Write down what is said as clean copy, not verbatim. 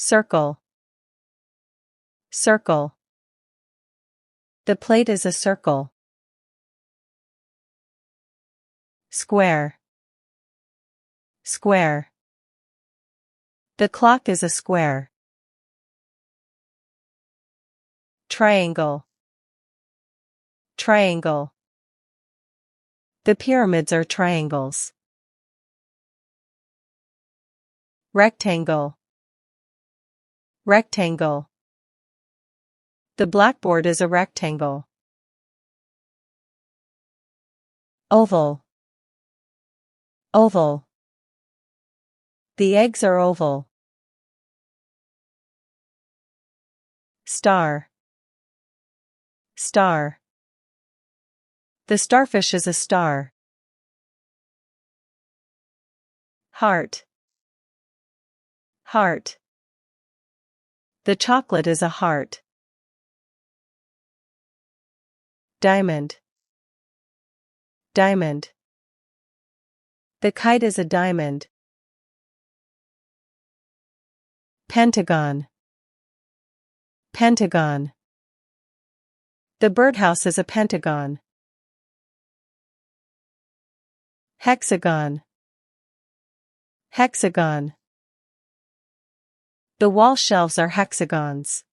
Circle. Circle. The plate is a circle. Square. Square. The clock is a square. Triangle. Triangle. The pyramids are triangles. Rectangle. Rectangle. The blackboard is a rectangle. Oval. Oval. The eggs are oval. Star. Star. The starfish is a star. Heart. Heart. The chocolate is a heart. Diamond. Diamond. The kite is a diamond. Pentagon. Pentagon. The birdhouse is a pentagon. Hexagon. Hexagon. The wall shelves are hexagons.